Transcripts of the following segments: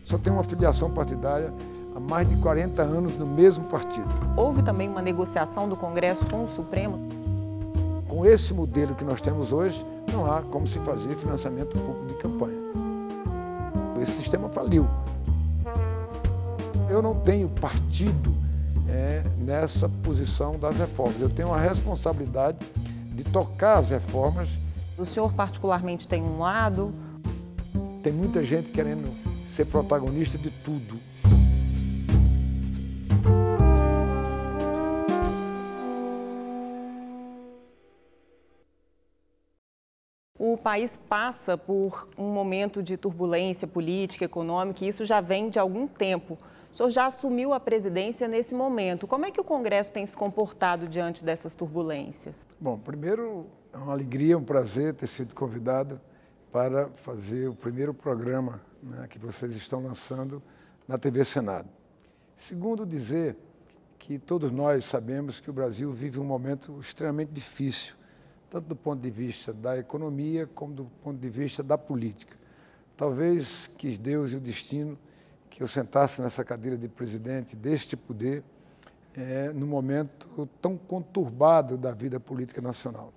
só tenho uma filiação partidária há mais de 40 anos no mesmo partido. Houve também uma negociação do Congresso com o Supremo? Com esse modelo que nós temos hoje, não há como se fazer financiamento público de campanha. Esse sistema faliu. Eu não tenho partido nessa posição das reformas. Eu tenho a responsabilidade de tocar as reformas. O senhor particularmente tem um lado? Tem muita gente querendo ser protagonista de tudo. O país passa por um momento de turbulência política, econômica, e isso já vem de algum tempo. O senhor já assumiu a presidência nesse momento. Como é que o Congresso tem se comportado diante dessas turbulências? Bom, primeiro, é uma alegria, um prazer ter sido convidado para fazer o primeiro programa, né, que vocês estão lançando na TV Senado. Segundo, dizer que todos nós sabemos que o Brasil vive um momento extremamente difícil, tanto do ponto de vista da economia como do ponto de vista da política. Talvez quis Deus e o destino que eu sentasse nessa cadeira de presidente deste poder no momento tão conturbado da vida política nacional.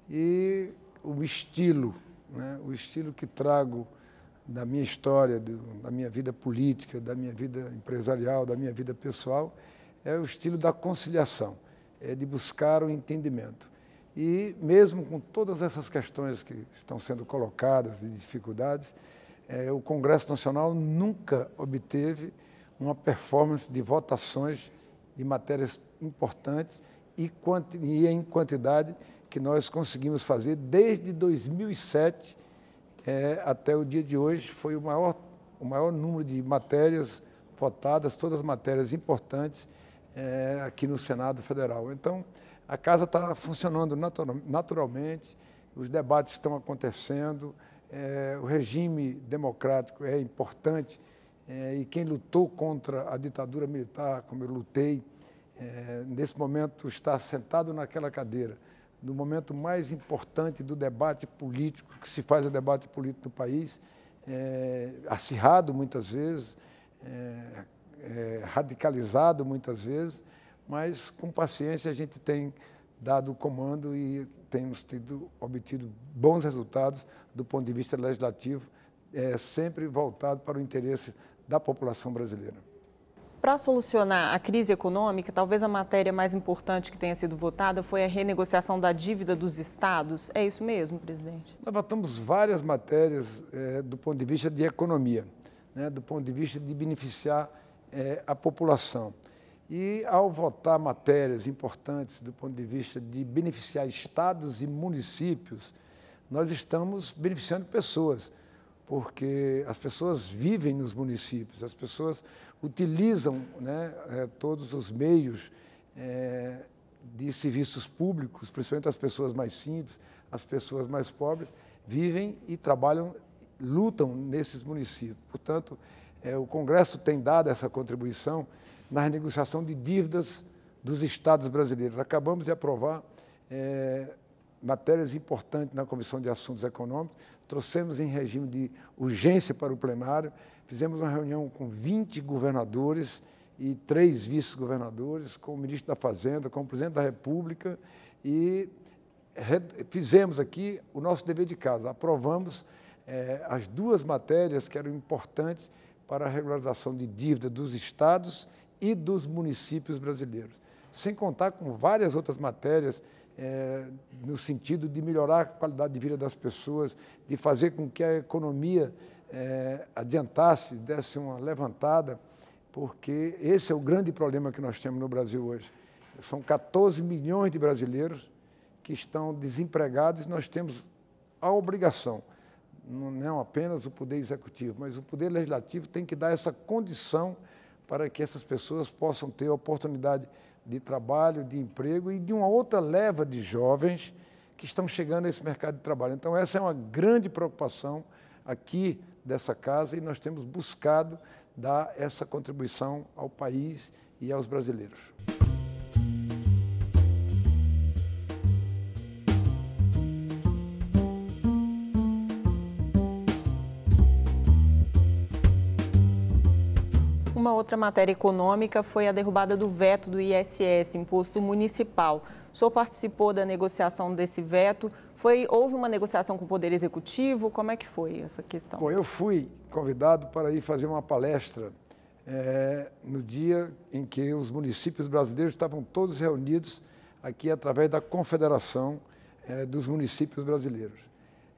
E o estilo, né, o estilo que trago da minha história, da minha vida política, da minha vida empresarial, da minha vida pessoal, é o estilo da conciliação, de buscar o entendimento. E mesmo com todas essas questões que estão sendo colocadas e dificuldades, o Congresso Nacional nunca obteve uma performance de votações de matérias importantes e em quantidade que nós conseguimos fazer desde 2007 até o dia de hoje. Foi o maior número de matérias votadas, todas as matérias importantes aqui no Senado Federal. Então, a casa está funcionando naturalmente, os debates estão acontecendo, o regime democrático é importante e quem lutou contra a ditadura militar, como eu lutei, nesse momento está sentado naquela cadeira, no momento mais importante do debate político, que se faz o debate político no país, acirrado muitas vezes, radicalizado muitas vezes, mas com paciência a gente tem dado o comando e temos obtido bons resultados do ponto de vista legislativo, sempre voltado para o interesse da população brasileira. Para solucionar a crise econômica, talvez a matéria mais importante que tenha sido votada foi a renegociação da dívida dos estados. É isso mesmo, presidente? Nós votamos várias matérias do ponto de vista de economia, né, do ponto de vista de beneficiar a população. E, ao votar matérias importantes do ponto de vista de beneficiar estados e municípios, nós estamos beneficiando pessoas, porque as pessoas vivem nos municípios, as pessoas utilizam, né, todos os meios de serviços públicos, principalmente as pessoas mais simples, as pessoas mais pobres, vivem e trabalham, lutam nesses municípios. Portanto, o Congresso tem dado essa contribuição na renegociação de dívidas dos estados brasileiros. Acabamos de aprovar matérias importantes na Comissão de Assuntos Econômicos, trouxemos em regime de urgência para o plenário, fizemos uma reunião com 20 governadores e 3 vice-governadores, com o ministro da Fazenda, com o presidente da República, e fizemos aqui o nosso dever de casa, aprovamos as 2 matérias que eram importantes para a regularização de dívida dos estados e dos municípios brasileiros, sem contar com várias outras matérias no sentido de melhorar a qualidade de vida das pessoas, de fazer com que a economia adiantasse, desse uma levantada, porque esse é o grande problema que nós temos no Brasil hoje. São 14 milhões de brasileiros que estão desempregados e nós temos a obrigação, não apenas o Poder Executivo, mas o Poder Legislativo tem que dar essa condição para que essas pessoas possam ter oportunidade de trabalho, de emprego e de uma outra leva de jovens que estão chegando a esse mercado de trabalho. Então, essa é uma grande preocupação aqui dessa casa e nós temos buscado dar essa contribuição ao país e aos brasileiros. Uma outra matéria econômica foi a derrubada do veto do ISS, Imposto Municipal. O senhor participou da negociação desse veto? Houve uma negociação com o Poder Executivo? Como é que foi essa questão? Bom, eu fui convidado para ir fazer uma palestra no dia em que os municípios brasileiros estavam todos reunidos aqui através da Confederação dos Municípios Brasileiros.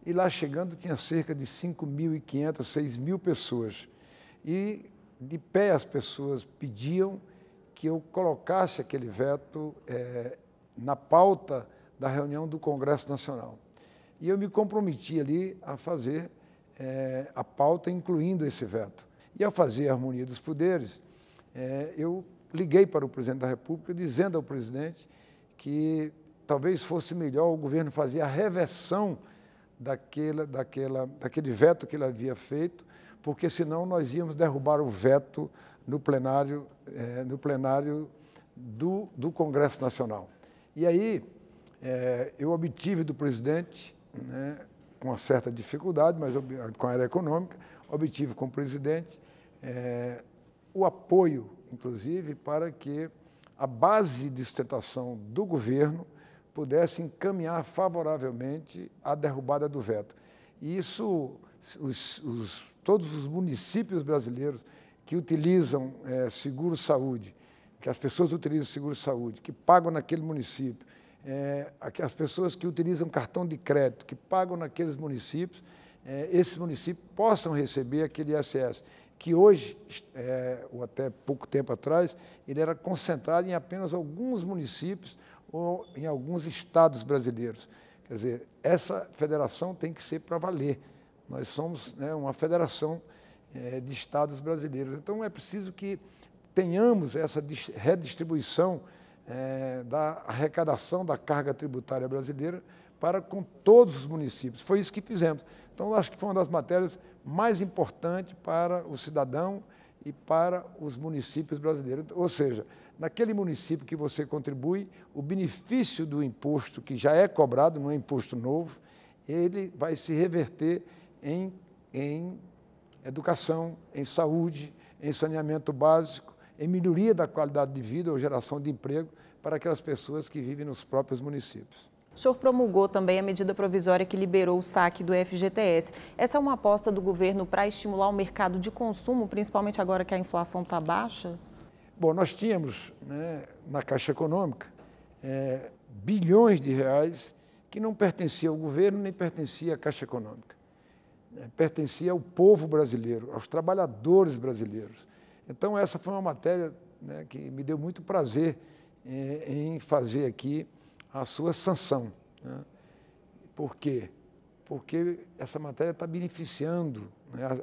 E lá chegando tinha cerca de 5.500, 6.000 pessoas. E de pé as pessoas pediam que eu colocasse aquele veto na pauta da reunião do Congresso Nacional. E eu me comprometi ali a fazer a pauta incluindo esse veto. E ao fazer a harmonia dos poderes, eu liguei para o presidente da República dizendo ao presidente que talvez fosse melhor o governo fazer a reversão daquele veto que ele havia feito, porque senão nós íamos derrubar o veto no plenário do Congresso Nacional. E aí eu obtive do presidente, com uma certa dificuldade, mas com a área econômica, obtive com o presidente o apoio, inclusive, para que a base de sustentação do governo pudesse encaminhar favoravelmente a derrubada do veto. E isso, todos os municípios brasileiros que utilizam seguro-saúde, que as pessoas utilizam seguro-saúde, que pagam naquele município, as pessoas que utilizam cartão de crédito, que pagam naqueles municípios, esses municípios possam receber aquele ISS, que hoje, ou até pouco tempo atrás, ele era concentrado em apenas alguns municípios ou em alguns estados brasileiros. Quer dizer, essa federação tem que ser para valer. Nós somos uma federação de estados brasileiros. Então, é preciso que tenhamos essa redistribuição da arrecadação da carga tributária brasileira para com todos os municípios. Foi isso que fizemos. Então, acho que foi uma das matérias mais importantes para o cidadão e para os municípios brasileiros. Ou seja, naquele município que você contribui, o benefício do imposto que já é cobrado, não é imposto novo, ele vai se reverter em educação, em saúde, em saneamento básico, em melhoria da qualidade de vida ou geração de emprego para aquelas pessoas que vivem nos próprios municípios. O senhor promulgou também a medida provisória que liberou o saque do FGTS. Essa é uma aposta do governo para estimular o mercado de consumo, principalmente agora que a inflação está baixa? Bom, nós tínhamos na Caixa Econômica bilhões de reais que não pertencia ao governo nem pertencia à Caixa Econômica. Pertencia ao povo brasileiro, aos trabalhadores brasileiros. Então, essa foi uma matéria que me deu muito prazer em fazer aqui a sua sanção. Por quê? Porque essa matéria está beneficiando,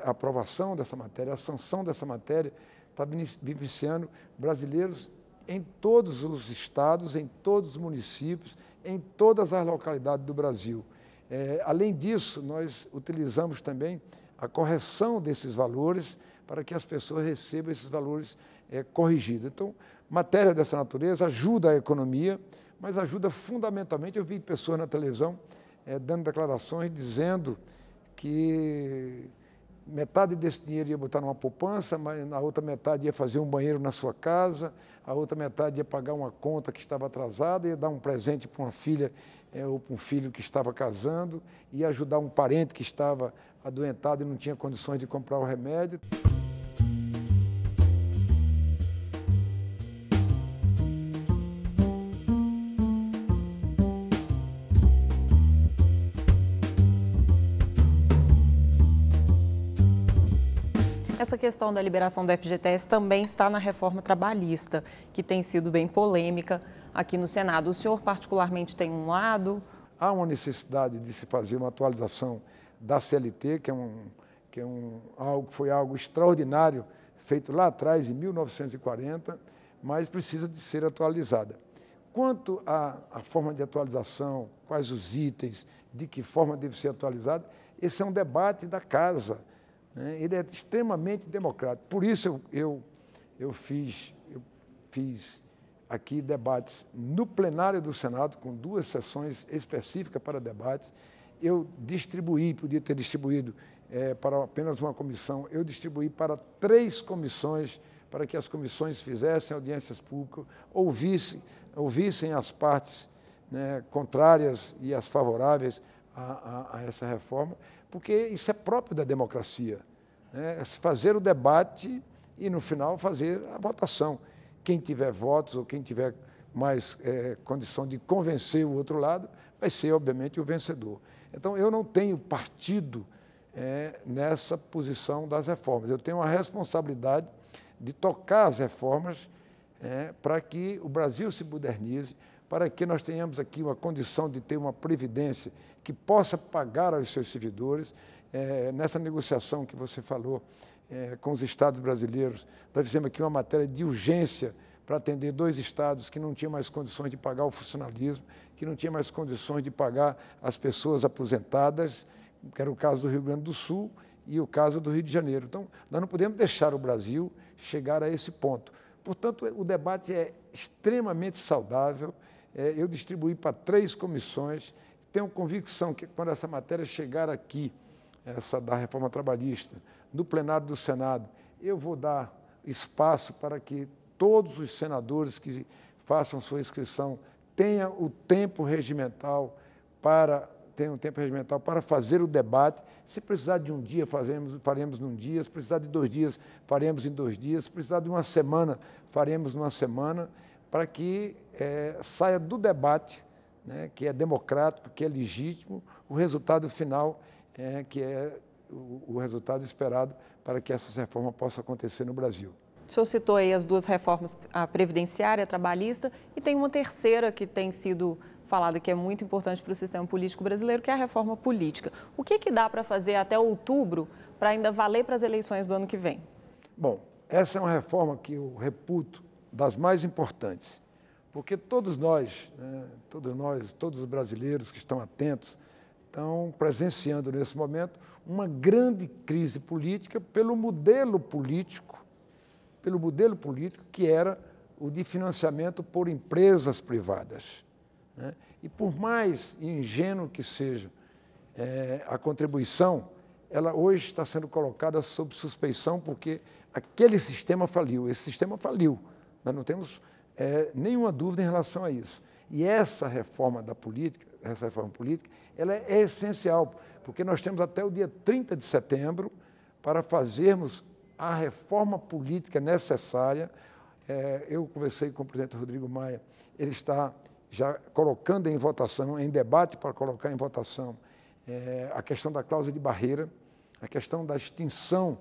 a aprovação dessa matéria, a sanção dessa matéria está beneficiando brasileiros em todos os estados, em todos os municípios, em todas as localidades do Brasil. Além disso, nós utilizamos também a correção desses valores para que as pessoas recebam esses valores corrigidos. Então, matéria dessa natureza ajuda a economia, mas ajuda fundamentalmente. Eu vi pessoas na televisão dando declarações dizendo que metade desse dinheiro ia botar numa poupança, mas na outra metade ia fazer um banheiro na sua casa, a outra metade ia pagar uma conta que estava atrasada, ia dar um presente para uma filha ou para um filho que estava casando, ia ajudar um parente que estava adoentado e não tinha condições de comprar o remédio. Essa questão da liberação do FGTS também está na reforma trabalhista, que tem sido bem polêmica aqui no Senado. O senhor particularmente tem um lado? Há uma necessidade de se fazer uma atualização da CLT, que foi algo extraordinário, feito lá atrás, em 1940, mas precisa de ser atualizada. Quanto à forma de atualização, quais os itens, de que forma deve ser atualizado, esse é um debate da Casa. Ele é extremamente democrático. Por isso eu fiz aqui debates no plenário do Senado, com 2 sessões específicas para debates. Eu distribuí, podia ter distribuído para apenas uma comissão, eu distribuí para 3 comissões para que as comissões fizessem audiências públicas, ouvissem as partes, né, contrárias e as favoráveis a essa reforma, porque isso é próprio da democracia, né? Fazer o debate e, no final, fazer a votação. Quem tiver votos ou quem tiver mais condição de convencer o outro lado vai ser, obviamente, o vencedor. Então, eu não tenho partido nessa posição das reformas. Eu tenho a responsabilidade de tocar as reformas para que o Brasil se modernize, para que nós tenhamos aqui uma condição de ter uma previdência que possa pagar aos seus servidores. Nessa negociação que você falou com os estados brasileiros, nós fizemos aqui uma matéria de urgência para atender 2 estados que não tinham mais condições de pagar o funcionalismo, que não tinham mais condições de pagar as pessoas aposentadas, que era o caso do Rio Grande do Sul e o caso do Rio de Janeiro. Então, nós não podemos deixar o Brasil chegar a esse ponto. Portanto, o debate é extremamente saudável. Eu distribuí para 3 comissões. Tenho convicção que, quando essa matéria chegar aqui, essa da reforma trabalhista, no plenário do Senado, eu vou dar espaço para que todos os senadores que façam sua inscrição tenham o tempo regimental para fazer o debate. Se precisar de um dia, faremos num dia. Se precisar de 2 dias, faremos em 2 dias. Se precisar de uma semana, faremos numa semana, para que saia do debate, né, que é democrático, que é legítimo, o resultado final, que é o resultado esperado para que essa reforma possa acontecer no Brasil. O senhor citou aí as 2 reformas, a previdenciária, a trabalhista, e tem uma terceira que tem sido falada que é muito importante para o sistema político brasileiro, que é a reforma política. O que dá para fazer até outubro para ainda valer para as eleições do ano que vem? Bom, essa é uma reforma que eu reputo das mais importantes, porque todos nós, todos os brasileiros que estão atentos, estão presenciando nesse momento uma grande crise política pelo modelo político que era o de financiamento por empresas privadas, né? E por mais ingênuo que seja a contribuição, ela hoje está sendo colocada sob suspeição porque aquele sistema faliu, esse sistema faliu. Nós não temos nenhuma dúvida em relação a isso. E essa reforma política, ela é essencial, porque nós temos até o dia 30 de setembro para fazermos a reforma política necessária. Eu conversei com o presidente Rodrigo Maia, ele está já colocando em votação, em debate para colocar em votação, a questão da cláusula de barreira, a questão da extinção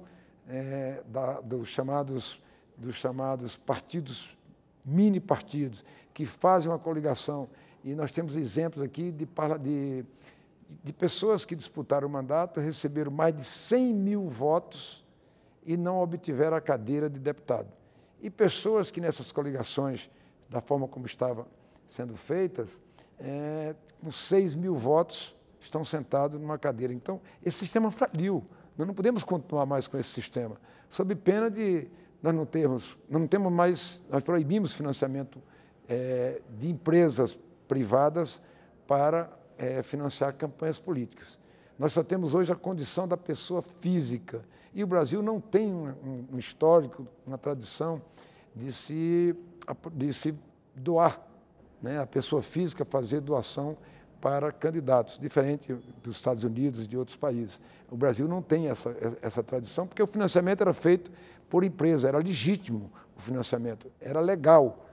dos chamados partidos, mini partidos, que fazem uma coligação. E nós temos exemplos aqui de pessoas que disputaram o mandato, receberam mais de 100 mil votos e não obtiveram a cadeira de deputado. E pessoas que nessas coligações, da forma como estavam sendo feitas, com 6 mil votos, estão sentados numa cadeira. Então, esse sistema faliu. Nós não podemos continuar mais com esse sistema, sob pena de nós proibimos financiamento de empresas privadas para financiar campanhas políticas. Nós só temos hoje a condição da pessoa física. E o Brasil não tem um histórico, uma tradição de se doar, né? A pessoa física fazer doação para candidatos, diferente dos Estados Unidos e de outros países. O Brasil não tem essa tradição, porque o financiamento era feito por empresa, era legítimo o financiamento, era legal.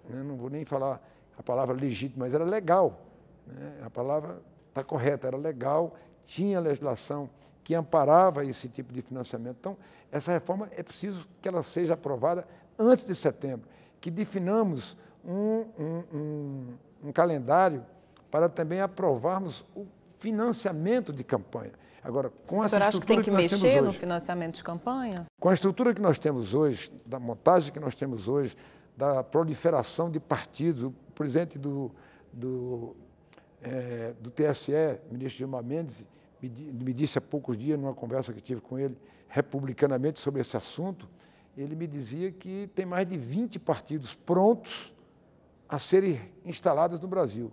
Né? Não vou nem falar a palavra legítimo, mas era legal. Né? A palavra está correta, era legal, tinha legislação que amparava esse tipo de financiamento. Então, essa reforma é preciso que ela seja aprovada antes de setembro, que definamos um calendário para também aprovarmos o financiamento de campanha. Agora, com essa estrutura acha que tem que mexer no hoje, financiamento de campanha? Com a estrutura que nós temos hoje, da montagem que nós temos hoje, da proliferação de partidos, o presidente do TSE, ministro Gilmar Mendes, me disse há poucos dias, numa conversa que tive com ele, republicanamente, sobre esse assunto, ele me dizia que tem mais de 20 partidos prontos a serem instalados no Brasil,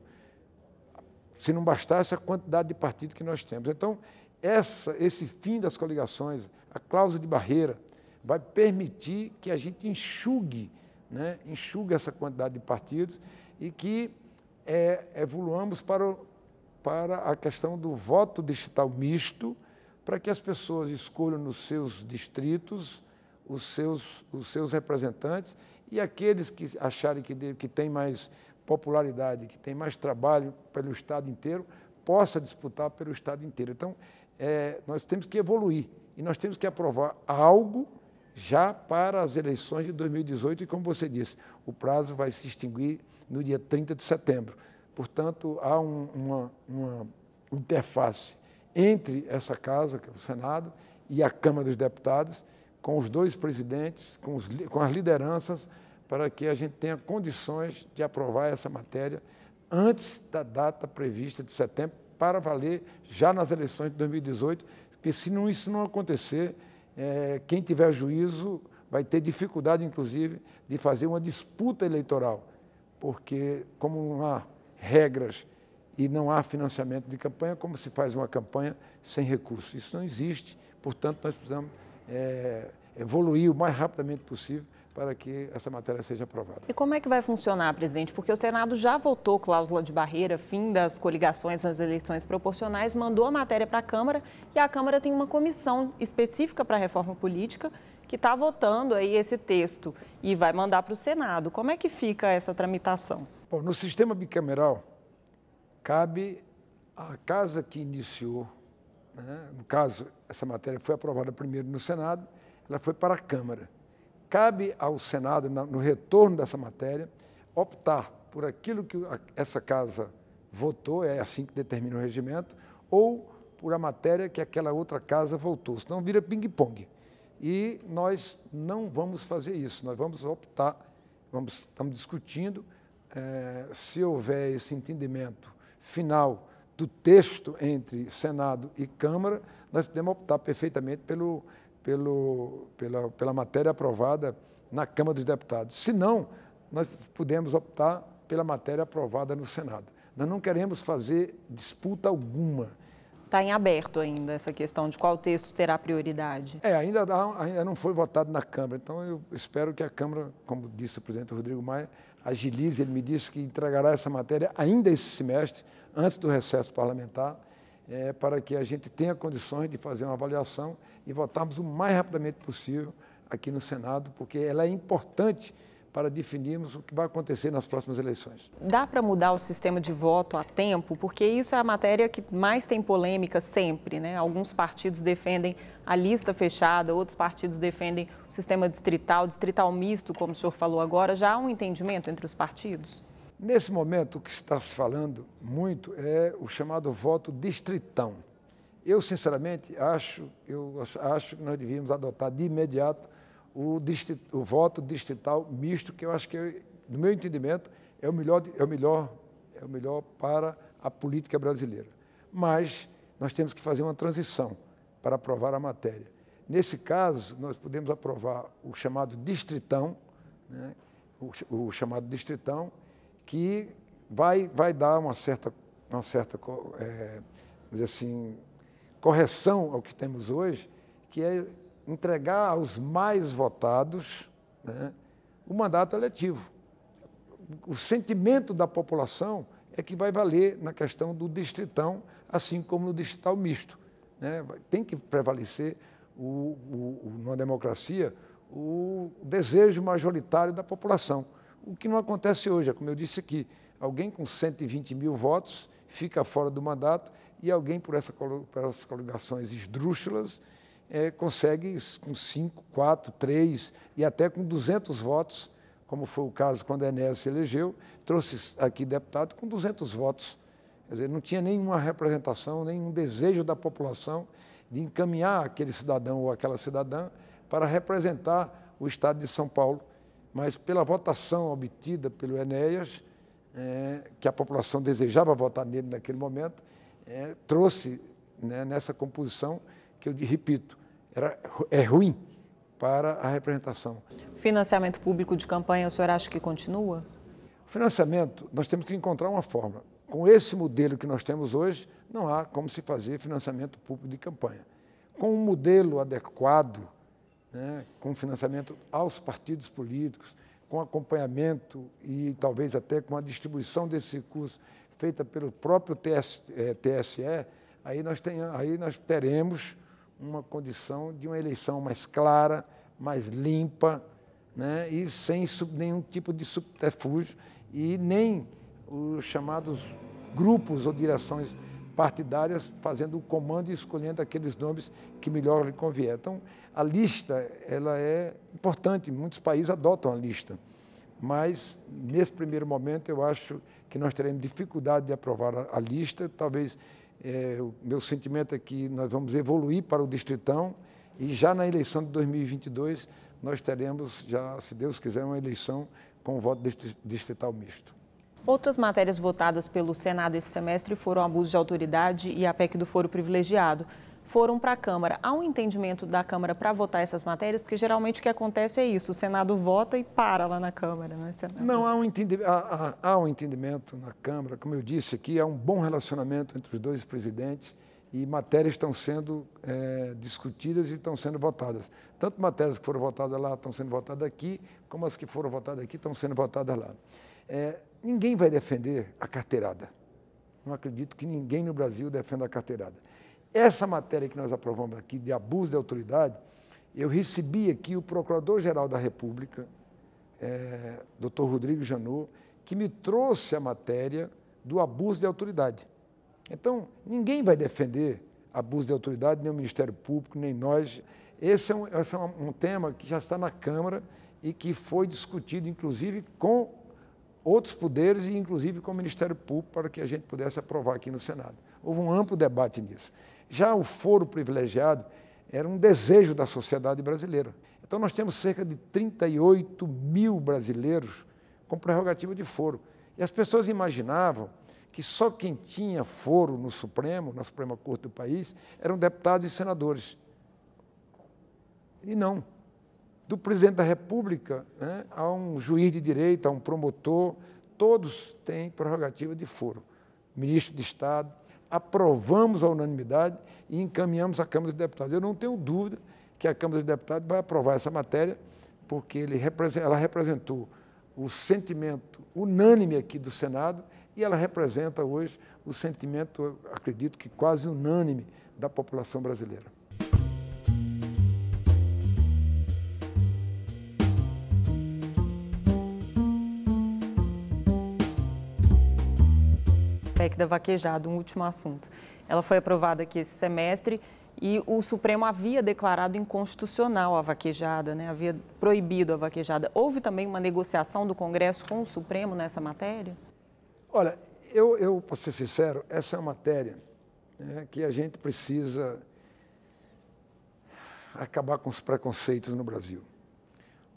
se não bastasse a quantidade de partidos que nós temos. Então, esse fim das coligações, a cláusula de barreira, vai permitir que a gente enxugue, né, enxugue essa quantidade de partidos e que evoluamos para a questão do voto distrital misto, para que as pessoas escolham nos seus distritos os seus representantes e aqueles que acharem que tem mais popularidade, que tem mais trabalho pelo Estado inteiro, possa disputar pelo Estado inteiro. Então, nós temos que evoluir e nós temos que aprovar algo já para as eleições de 2018 e, como você disse, o prazo vai se extinguir no dia 30 de setembro. Portanto, há uma interface entre essa casa, que é o Senado, e a Câmara dos Deputados, com os dois presidentes, com as lideranças, para que a gente tenha condições de aprovar essa matéria antes da data prevista de setembro, para valer já nas eleições de 2018, porque se isso não acontecer, quem tiver juízo vai ter dificuldade, inclusive, de fazer uma disputa eleitoral, porque como não há regras e não há financiamento de campanha, como se faz uma campanha sem recursos? Isso não existe, portanto, nós precisamos evoluir o mais rapidamente possível para que essa matéria seja aprovada. E como é que vai funcionar, presidente? Porque o Senado já votou cláusula de barreira, fim das coligações nas eleições proporcionais, mandou a matéria para a Câmara e a Câmara tem uma comissão específica para a reforma política que está votando aí esse texto e vai mandar para o Senado. Como é que fica essa tramitação? Bom, no sistema bicameral, cabe à casa que iniciou, né? No caso, essa matéria foi aprovada primeiro no Senado, ela foi para a Câmara. Cabe ao Senado, no retorno dessa matéria, optar por aquilo que essa casa votou, é assim que determina o regimento, ou por a matéria que aquela outra casa votou, senão vira ping-pong. E nós não vamos fazer isso, nós vamos optar, estamos discutindo, se houver esse entendimento final do texto entre Senado e Câmara, nós podemos optar perfeitamente pela matéria aprovada na Câmara dos Deputados. Se não, nós podemos optar pela matéria aprovada no Senado. Nós não queremos fazer disputa alguma. Está em aberto ainda essa questão de qual texto terá prioridade? Ainda não foi votado na Câmara, então eu espero que a Câmara, como disse o presidente Rodrigo Maia, agilize. Ele me disse que entregará essa matéria ainda esse semestre, antes do recesso parlamentar, para que a gente tenha condições de fazer uma avaliação e votarmos o mais rapidamente possível aqui no Senado, porque ela é importante para definirmos o que vai acontecer nas próximas eleições. Dá para mudar o sistema de voto a tempo? Porque isso é a matéria que mais tem polêmica sempre, né? Alguns partidos defendem a lista fechada, outros partidos defendem o sistema distrital misto, como o senhor falou agora. Já há um entendimento entre os partidos? Nesse momento, o que está se falando muito é o chamado voto distritão. Eu, sinceramente, acho que nós devíamos adotar de imediato o voto distrital misto, que eu acho que, no meu entendimento, é o melhor para a política brasileira. Mas nós temos que fazer uma transição para aprovar a matéria. Nesse caso, nós podemos aprovar o chamado distritão, né? o chamado distritão, que vai dar uma certa vamos dizer assim, correção ao que temos hoje, que é entregar aos mais votados, né, o mandato eletivo. O sentimento da população é que vai valer na questão do distritão, assim como no distrital misto, né? Tem que prevalecer, numa democracia, o desejo majoritário da população. O que não acontece hoje, é como eu disse aqui, alguém com 120 mil votos fica fora do mandato e alguém, por essas coligações esdrúxulas, consegue com 5, 4, 3 e até com 200 votos, como foi o caso quando a Enéas se elegeu, trouxe aqui deputado com 200 votos. Quer dizer, não tinha nenhuma representação, nenhum desejo da população de encaminhar aquele cidadão ou aquela cidadã para representar o Estado de São Paulo. Mas pela votação obtida pelo Enéas, que a população desejava votar nele naquele momento, trouxe, né, nessa composição que eu repito, é ruim para a representação. Financiamento público de campanha, o senhor acha que continua? O financiamento, nós temos que encontrar uma forma. Com esse modelo que nós temos hoje, não há como se fazer financiamento público de campanha. Com um modelo adequado, né, com financiamento aos partidos políticos, com acompanhamento e talvez até com a distribuição desse recurso feita pelo próprio TSE, aí nós teremos uma condição de uma eleição mais clara, mais limpa, né, e sem nenhum tipo de subterfúgio e nem os chamados grupos ou direções partidárias fazendo o comando e escolhendo aqueles nomes que melhor lhe convier. Então, a lista ela é importante, muitos países adotam a lista, mas, nesse primeiro momento, eu acho que nós teremos dificuldade de aprovar a lista. Talvez, o meu sentimento é que nós vamos evoluir para o distritão e já na eleição de 2022 nós teremos, já, se Deus quiser, uma eleição com o voto distrital misto. Outras matérias votadas pelo Senado esse semestre foram o abuso de autoridade e a PEC do foro privilegiado. Foram para a Câmara. Há um entendimento da Câmara para votar essas matérias? Porque geralmente o que acontece é isso, o Senado vota e para lá na Câmara, né, Senado? Não, há um entendimento na Câmara, como eu disse aqui, há um bom relacionamento entre os dois presidentes e matérias estão sendo discutidas e estão sendo votadas. Tanto matérias que foram votadas lá estão sendo votadas aqui, como as que foram votadas aqui estão sendo votadas lá. Ninguém vai defender a carteirada. Não acredito que ninguém no Brasil defenda a carteirada. Essa matéria que nós aprovamos aqui, de abuso de autoridade, eu recebi aqui o Procurador-Geral da República, Dr. Rodrigo Janot, que me trouxe a matéria do abuso de autoridade. Então, ninguém vai defender abuso de autoridade, nem o Ministério Público, nem nós. Esse é um tema que já está na Câmara e que foi discutido, inclusive, com outros poderes e, inclusive, com o Ministério Público, para que a gente pudesse aprovar aqui no Senado. Houve um amplo debate nisso. Já o foro privilegiado era um desejo da sociedade brasileira. Então, nós temos cerca de 38 mil brasileiros com prerrogativa de foro. E as pessoas imaginavam que só quem tinha foro no Supremo, na Suprema Corte do país, eram deputados e senadores. E não. Do presidente da República, né, a um juiz de direito, a um promotor, todos têm prerrogativa de foro. Ministro de Estado, aprovamos a unanimidade e encaminhamos à Câmara dos Deputados. Eu não tenho dúvida que a Câmara dos Deputados vai aprovar essa matéria, porque ela representou o sentimento unânime aqui do Senado e ela representa hoje o sentimento, eu acredito que quase unânime, da população brasileira. PEC da vaquejada, um último assunto. Ela foi aprovada aqui esse semestre e o Supremo havia declarado inconstitucional a vaquejada, né? Havia proibido a vaquejada. Houve também uma negociação do Congresso com o Supremo nessa matéria? Olha, para ser sincero, essa é uma matéria, né, que a gente precisa acabar com os preconceitos no Brasil.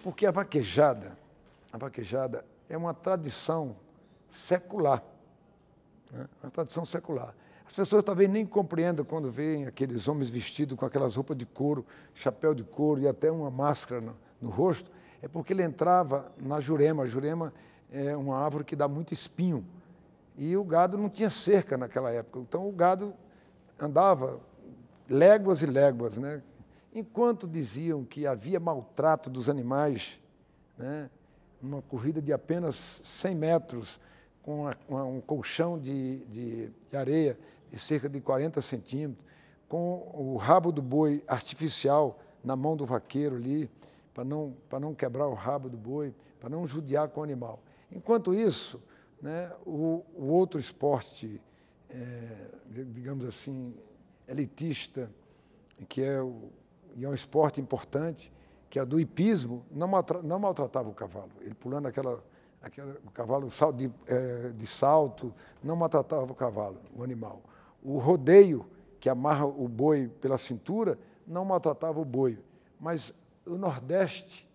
Porque a vaquejada é uma tradição secular. Uma tradição secular. As pessoas talvez nem compreendam quando veem aqueles homens vestidos com aquelas roupas de couro, chapéu de couro e até uma máscara no rosto, é porque ele entrava na jurema. A jurema é uma árvore que dá muito espinho. E o gado não tinha cerca naquela época. Então o gado andava léguas e léguas, né? Enquanto diziam que havia maltrato dos animais, né, uma corrida de apenas 100 metros, com um colchão de areia de cerca de 40 centímetros, com o rabo do boi artificial na mão do vaqueiro ali, para não quebrar o rabo do boi, para não judiar com o animal. Enquanto isso, né, o outro esporte, digamos assim, elitista, que é um esporte importante, que é do hipismo, não maltratava o cavalo. Ele pulando o cavalo de salto, não maltratava o cavalo, o animal. O rodeio, que amarra o boi pela cintura, não maltratava o boi. Mas o Nordeste,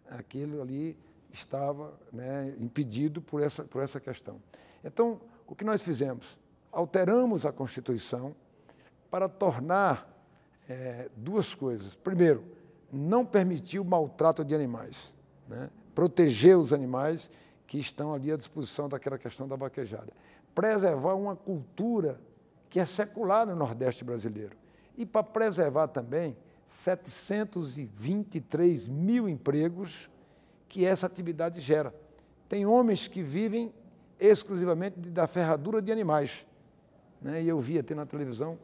aquilo ali estava, né, impedido por essa questão. Então, o que nós fizemos? Alteramos a Constituição para tornar duas coisas. Primeiro, não permitir o maltrato de animais, né? Proteger os animais que estão ali à disposição daquela questão da vaquejada. Preservar uma cultura que é secular no Nordeste brasileiro. E para preservar também, 723 mil empregos que essa atividade gera. Tem homens que vivem exclusivamente da ferradura de animais, né? E eu vi até na televisão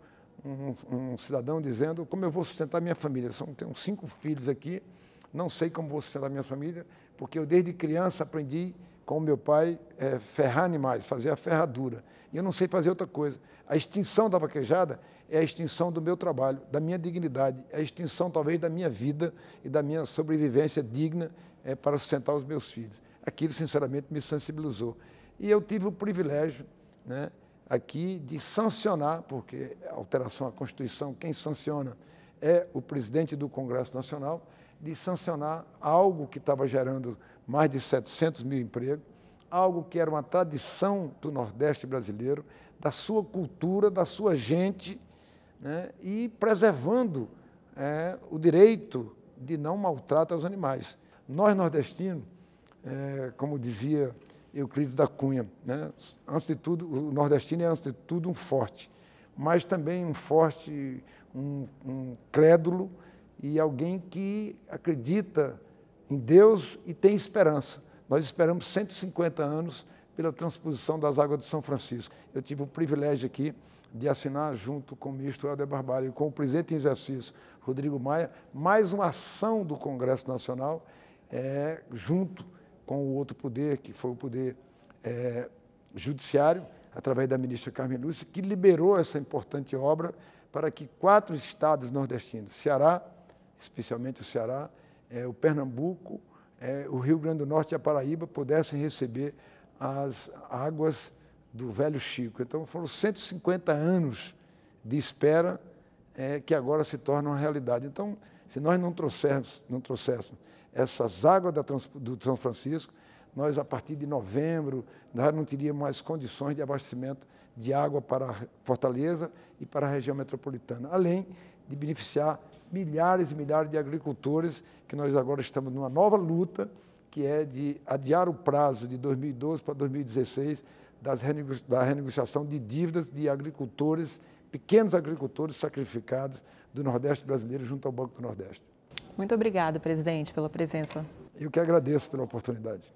um cidadão dizendo: como eu vou sustentar minha família? Tenho 5 filhos aqui, não sei como vou sustentar minha família, porque eu desde criança aprendi com o meu pai ferrar animais, fazer a ferradura, e eu não sei fazer outra coisa. A extinção da vaquejada é a extinção do meu trabalho, da minha dignidade, é a extinção talvez da minha vida e da minha sobrevivência digna para sustentar os meus filhos. Aquilo, sinceramente, me sensibilizou. E eu tive o privilégio, né, aqui de sancionar, porque a alteração à Constituição, quem sanciona é o presidente do Congresso Nacional, de sancionar algo que estava gerando mais de 700 mil empregos, algo que era uma tradição do Nordeste brasileiro, da sua cultura, da sua gente, né, e preservando o direito de não maltrato aos animais. Nós, nordestinos, como dizia Euclides da Cunha, né, antes de tudo, o nordestino é, antes de tudo, um forte, mas também um forte, um crédulo e alguém que acredita em Deus e tem esperança. Nós esperamos 150 anos pela transposição das águas de São Francisco. Eu tive o privilégio aqui de assinar, junto com o ministro Helder Barbalho e com o presidente em exercício, Rodrigo Maia, mais uma ação do Congresso Nacional, junto com o outro poder, que foi o poder judiciário, através da ministra Carmen Lúcia, que liberou essa importante obra para que 4 estados nordestinos, Ceará, especialmente o Ceará, o Pernambuco, o Rio Grande do Norte e a Paraíba, pudessem receber as águas do Velho Chico. Então, foram 150 anos de espera que agora se tornam uma realidade. Então, se nós não trouxéssemos essas águas do São Francisco, nós, a partir de novembro, nós não teríamos mais condições de abastecimento de água para Fortaleza e para a região metropolitana, além de beneficiar milhares e milhares de agricultores, que nós agora estamos numa nova luta, que é de adiar o prazo de 2012 para 2016 da renegociação de dívidas de agricultores, pequenos agricultores sacrificados do Nordeste brasileiro junto ao Banco do Nordeste. Muito obrigado, presidente, pela presença. Eu que agradeço pela oportunidade.